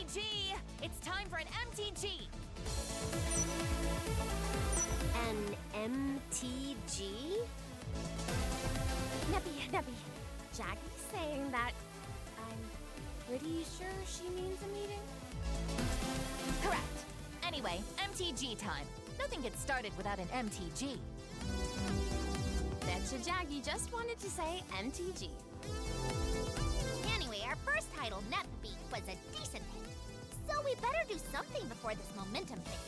MTG! It's time for an MTG! An MTG? Nebby. Jackie's saying that I'm pretty sure she means a meeting? Correct. Anyway, MTG time. Nothing gets started without an MTG. Betcha Jackie just wanted to say MTG. Anyway, our first title, Nepbeat, was a decent hit. So we better do something before this momentum fades.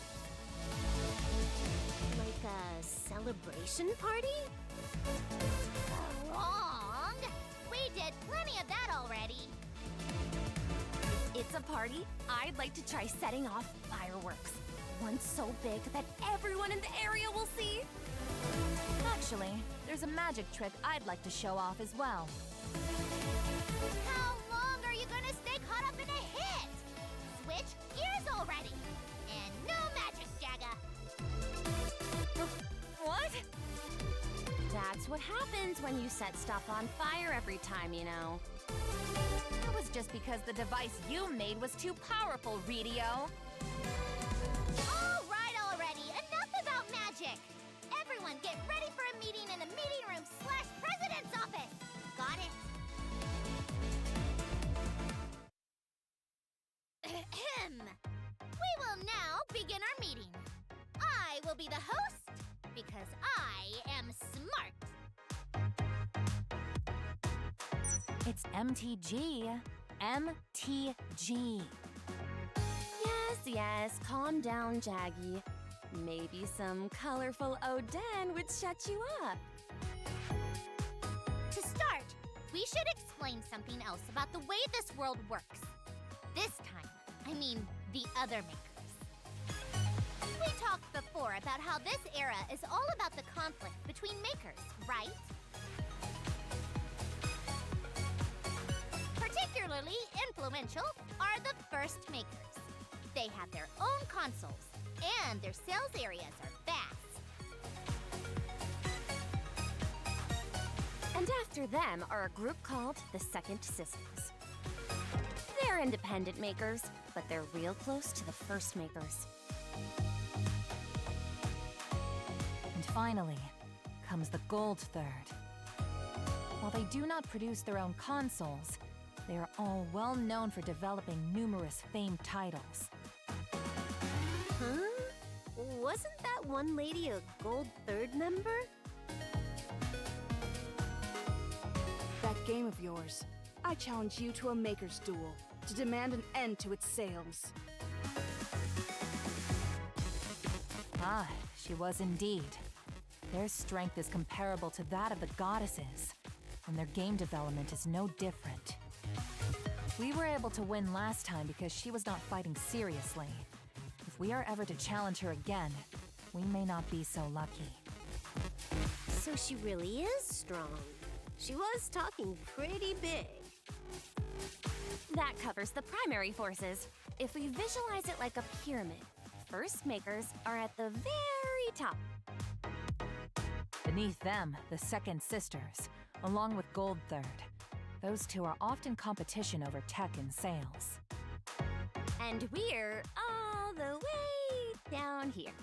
Like a celebration party? Wrong! We did plenty of that already. It's a party. I'd like to try setting off fireworks. One so big that everyone in the area will see. Actually, there's a magic trick I'd like to show off as well. How long are you gonna stay caught up in a hit? Switch gears already! And no magic, Jagga! What? That's what happens when you set stuff on fire every time, you know. That was just because the device you made was too powerful, Redio. All right already! Enough about magic! Everyone get ready for a meeting in the meeting room / president's office! Got it? We will now begin our meeting. I will be the host because I am smart. It's MTG. MTG. Yes, calm down, Jaggy. Maybe some colorful Oden would shut you up. To start, we should explain something else about the way this world works. This time, I mean the other makers. We talked before about how this era is all about the conflict between makers, right? Particularly influential are the first makers. They have their own consoles, and their sales areas are vast. And after them are a group called the Second Sisters. They're independent makers, but they're real close to the first makers. And finally, comes the Gold Third. While they do not produce their own consoles, they are all well known for developing numerous famed titles. Huh? Wasn't that one lady a Gold Third member? That game of yours, I challenge you to a maker's duel to demand an end to its sales. Ah, she was indeed. Their strength is comparable to that of the goddesses, and their game development is no different. We were able to win last time because she was not fighting seriously. If we are ever to challenge her again, we may not be so lucky. So she really is strong. She was talking pretty big. That covers the primary forces. If we visualize it like a pyramid, first makers are at the very top. Beneath them, the Second Sisters, along with Gold Third. Those two are often competition over tech and sales. And we're all the way down here.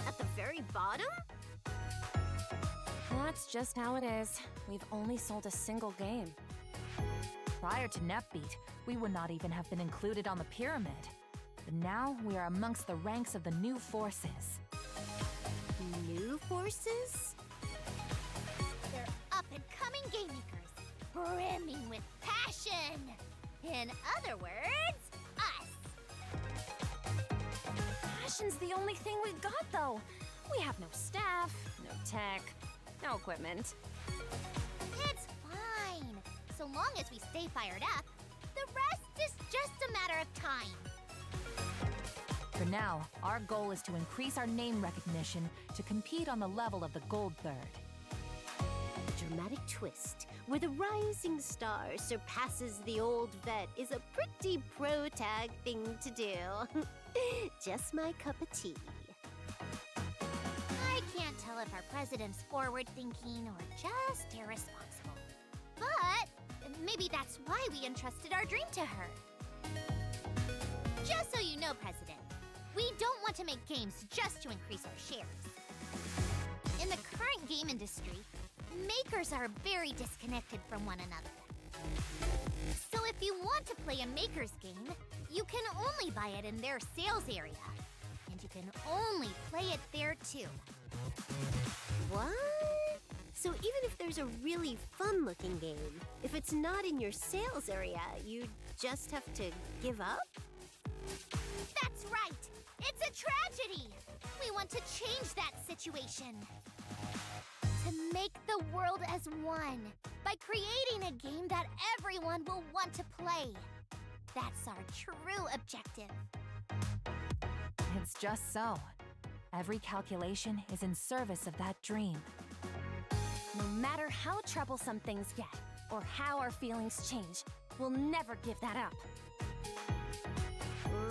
At the very bottom? That's just how it is. We've only sold a single game. Prior to Nepbeat, we would not even have been included on the pyramid. But now we are amongst the ranks of the new forces. New forces? They're up-and-coming game makers, brimming with passion. In other words, us. Passion's the only thing we got, though. We have no staff, no tech, no equipment. It's fine. So long as we stay fired up, the rest is just a matter of time. For now, our goal is to increase our name recognition to compete on the level of the Gold Third. A dramatic twist where the rising star surpasses the old vet is a pretty pro-tag thing to do. Just my cup of tea. I can't tell if our president's forward-thinking or just irresponsible. But maybe that's why we entrusted our dream to her. Just so you know, President, we don't want to make games just to increase our shares. In the current game industry, makers are very disconnected from one another. So if you want to play a maker's game, you can only buy it in their sales area. And you can only play it there too. What? So even if there's a really fun-looking game, if it's not in your sales area, you just have to give up? That's right! It's a tragedy! We want to change that situation. To make the world as one by creating a game that everyone will want to play. That's our true objective. It's just so. Every calculation is in service of that dream. No matter how troublesome things get, or how our feelings change, we'll never give that up.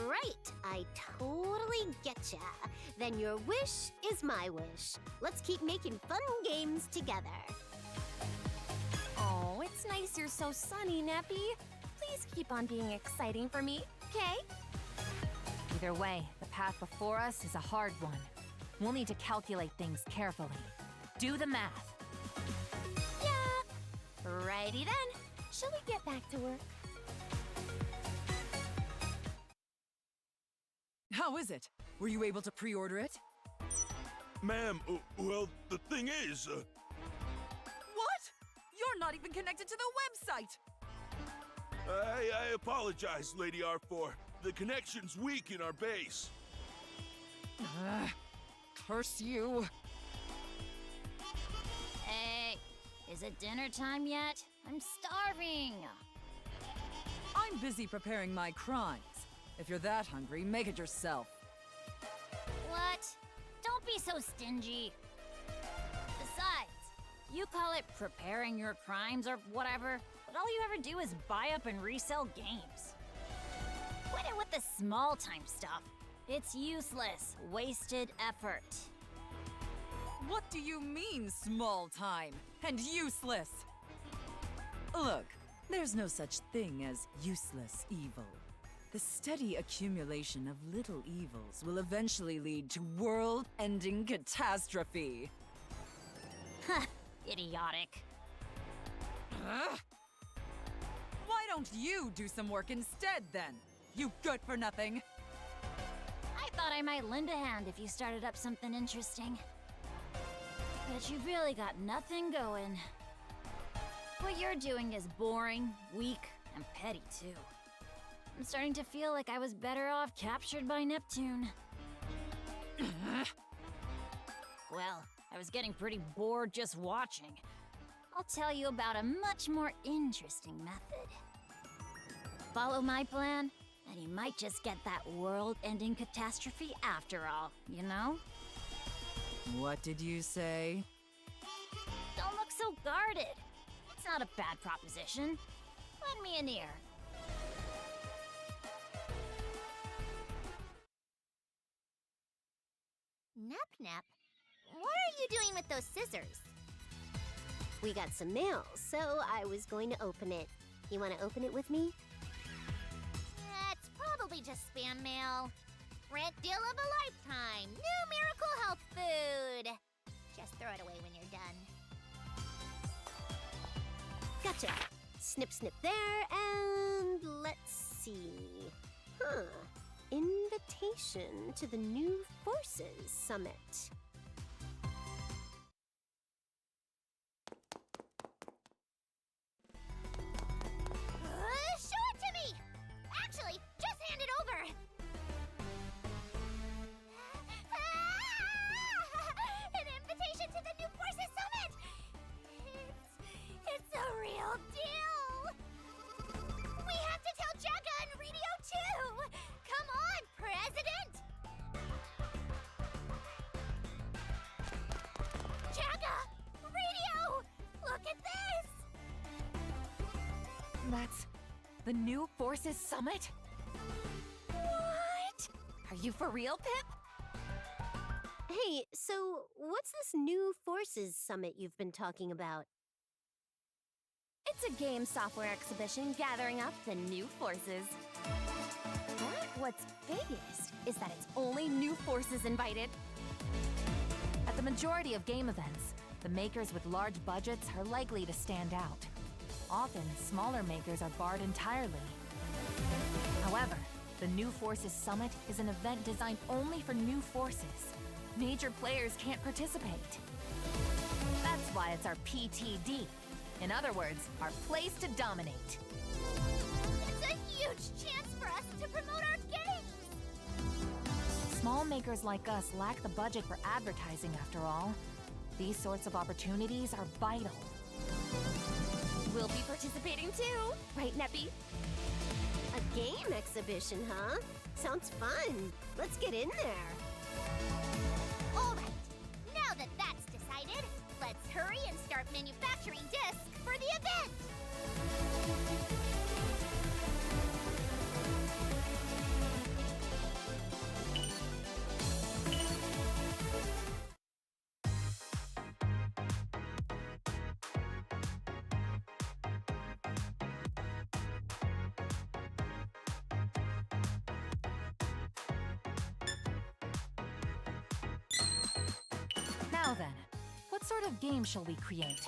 Right, I totally getcha. Then your wish is my wish. Let's keep making fun games together. Oh, it's nice you're so sunny, Neppy. Please keep on being exciting for me, okay? Either way, the path before us is a hard one. We'll need to calculate things carefully. Do the math. Yeah. Righty then. Shall we get back to work? How is it? Were you able to pre-order it? Ma'am, well, the thing is, What? You're not even connected to the website! I apologize, Lady R4. The connection's weak in our base. Curse you. Hey, is it dinner time yet? I'm starving. I'm busy preparing my crimes. If you're that hungry, make it yourself. What? Don't be so stingy. Besides, you call it preparing your crimes or whatever, but all you ever do is buy up and resell games. Quit it with the small-time stuff. It's useless, wasted effort. What do you mean, small time and useless? Look, there's no such thing as useless evil. The steady accumulation of little evils will eventually lead to world-ending catastrophe. Huh, idiotic. Why don't you do some work instead, then? You good-for-nothing! I thought I might lend a hand if you started up something interesting. But you've really got nothing going. What you're doing is boring, weak, and petty, too. I'm starting to feel like I was better off captured by Neptune. Well, I was getting pretty bored just watching. I'll tell you about a much more interesting method. Follow my plan, and you might just get that world-ending catastrophe after all, you know? What did you say? Don't look so guarded. It's not a bad proposition. Lend me an ear. Nep, what are you doing with those scissors? We got some mail, so I was going to open it. You want to open it with me? It's probably just spam mail. Rent deal of a lifetime. New miracle health food. Just throw it away when you're done. Gotcha. Snip, snip there, and let's see. Huh. Invitation to the New Forces Summit. Show it to me! Actually, just hand it over. An invitation to the New Forces Summit! It's a real deal! We have to tell Jagga and Radio too! Come on, President! Jagga! Radio! Look at this! That's the New Forces Summit? What? Are you for real, Pip? Hey, so what's this New Forces Summit you've been talking about? It's a game software exhibition gathering up the new forces. But what's biggest is that it's only new forces invited. At the majority of game events, the makers with large budgets are likely to stand out. Often, smaller makers are barred entirely. However, the New Forces Summit is an event designed only for new forces. Major players can't participate. That's why it's our PTD. In other words, our place to dominate. It's a huge chance for us to promote our games! Small makers like us lack the budget for advertising, after all. These sorts of opportunities are vital. We'll be participating too, right, Neppy? A game exhibition, huh? Sounds fun. Let's get in there. All right, now that that's decided, let's hurry and start manufacturing discs for the event! Now then, what sort of game shall we create?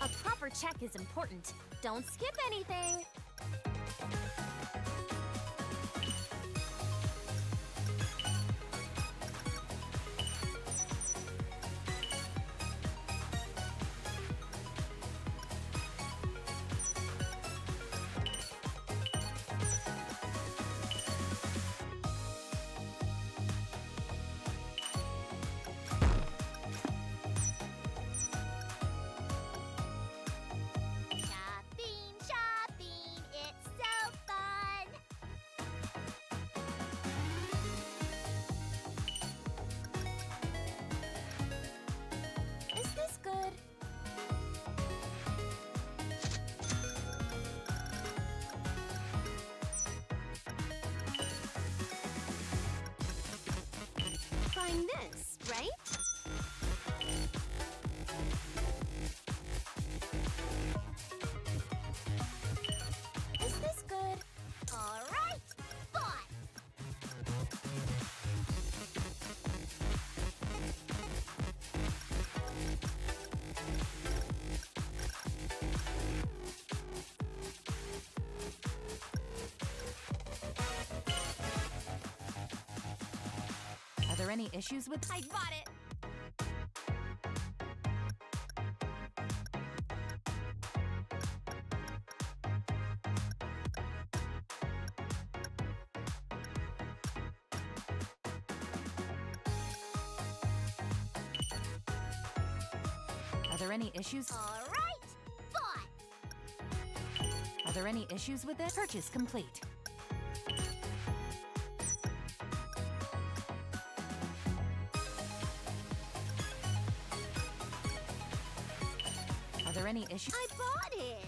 A proper check is important. Don't skip anything. Shopping, shopping, it's so fun! Is this good? Trying this, right? Is this good? All right, Are there any issues with... I bought it! Are there any issues? All right, bought. Are there any issues with it? Purchase complete. Are there any issues? I bought it.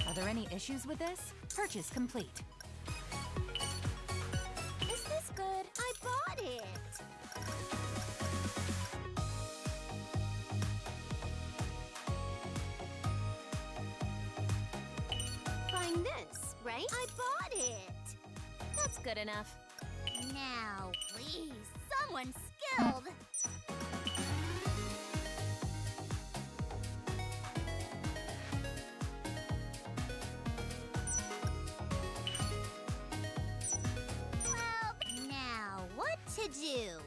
Are there any issues with this? Purchase complete. Is this good? I bought it. Find this, right? I bought it. That's good enough. Now, please, someone skilled. Well, now, what to do?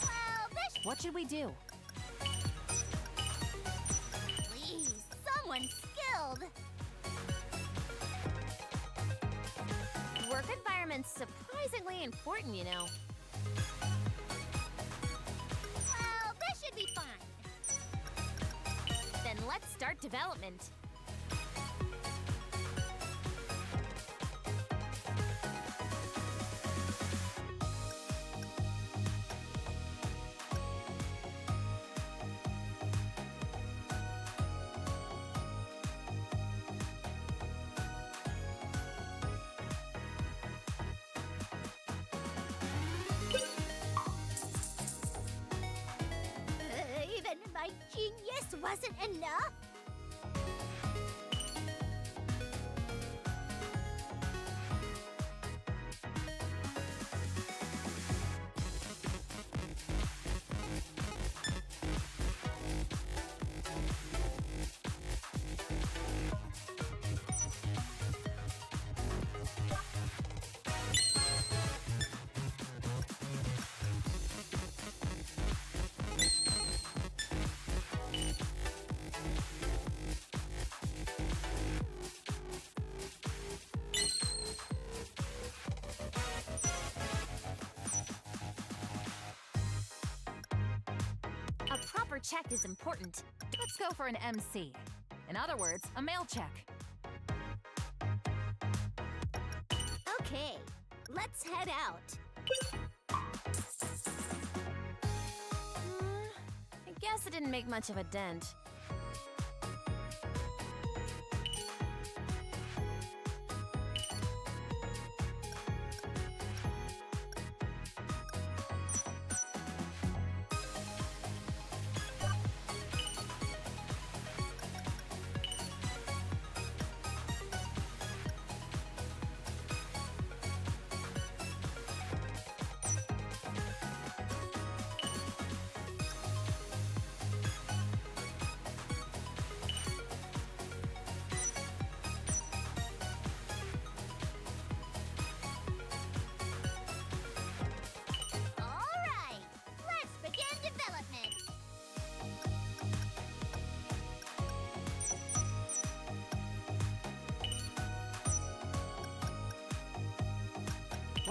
Well, this What should we do? please, someone skilled. Work environment's surprisingly important, you know. Well, this should be fine. Then let's start development. Even my genius wasn't enough. A proper check is important. Let's go for an MC. In other words, a mail check. Okay, let's head out. I guess it didn't make much of a dent.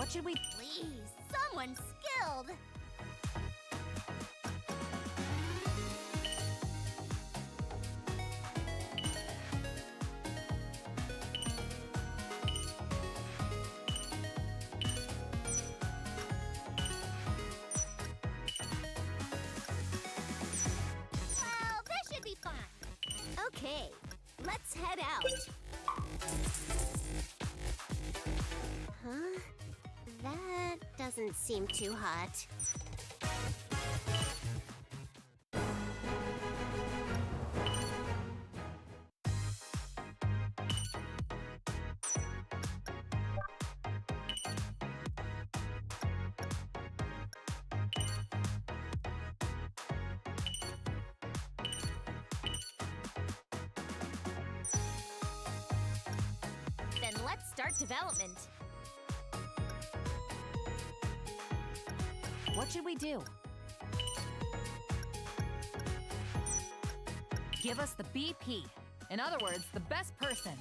What should we... Please, someone skilled. Well, this should be fun. Okay, let's head out. Huh? That doesn't seem too hot. Then let's start development. What should we do? Give us the BP. In other words, the best person.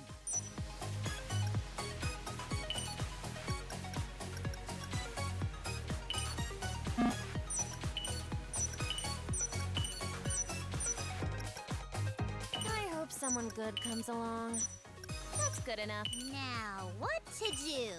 I hope someone good comes along. That's good enough. Now, what to do?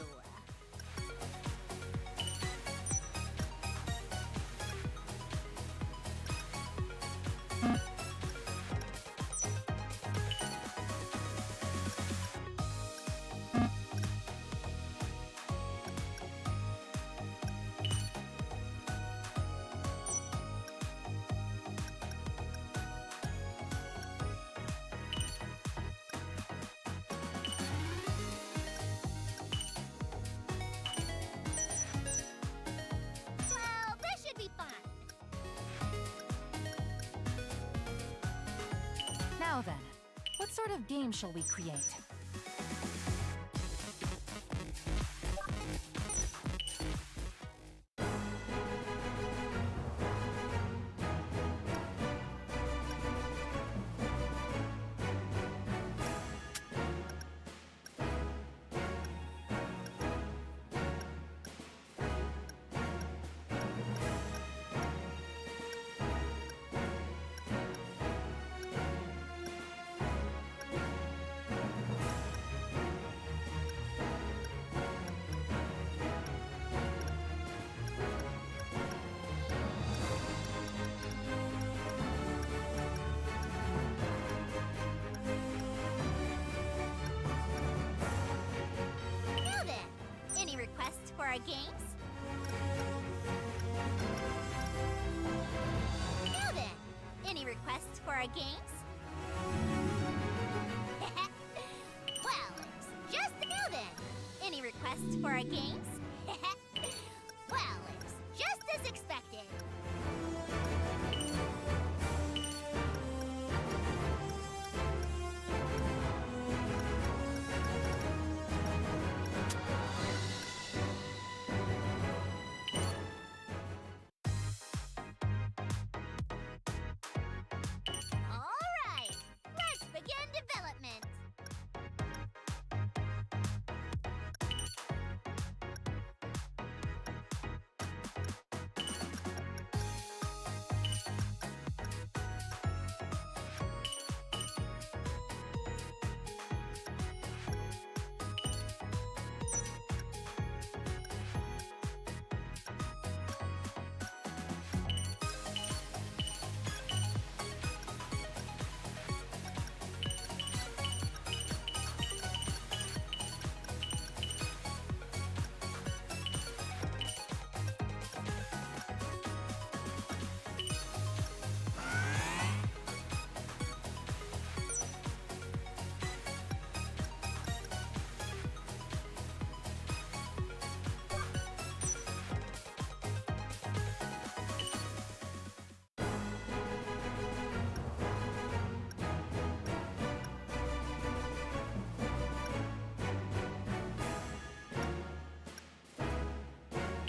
Well, this should be fun. Now then, what sort of game shall we create? Now then, any requests for our games? Now then, any requests for our games? Well, it's just now then. Any requests for our games? Well, it's just as expected. All right, let's begin development.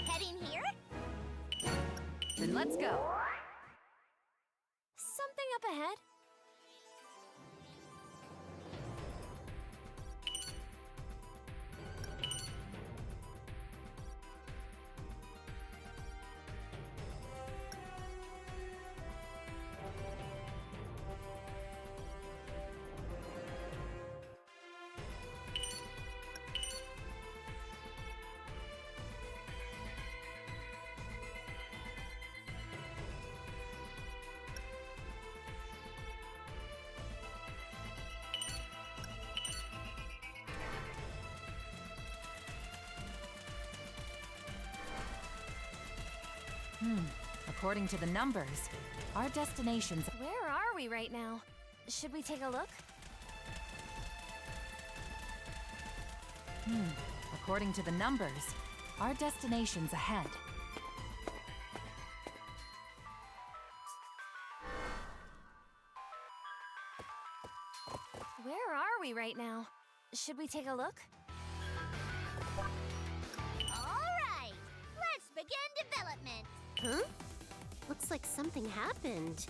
Heading here? Then let's go. Something up ahead? According to the numbers, our destination's... Where are we right now? Should we take a look? According to the numbers, our destination's ahead. Where are we right now? Should we take a look? All right, let's begin development. Huh? Looks like something happened.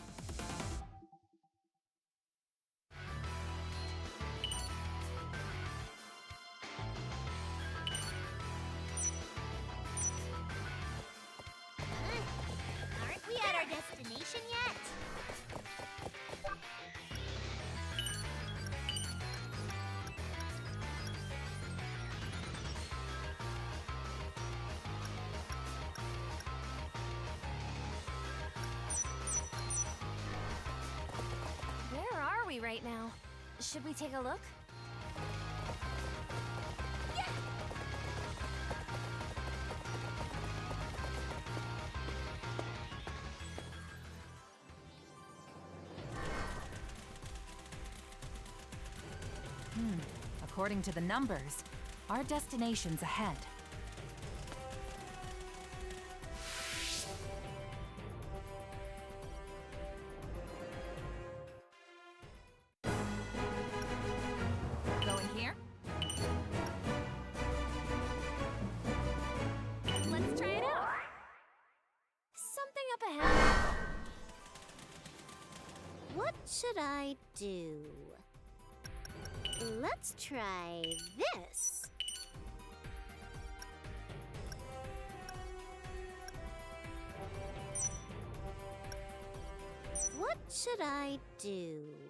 Aren't we at our destination yet? Where are we right now? Should we take a look? According to the numbers, our destination's ahead. Going here? Let's try it out. Something up ahead. What should I do? Let's try this. What should I do?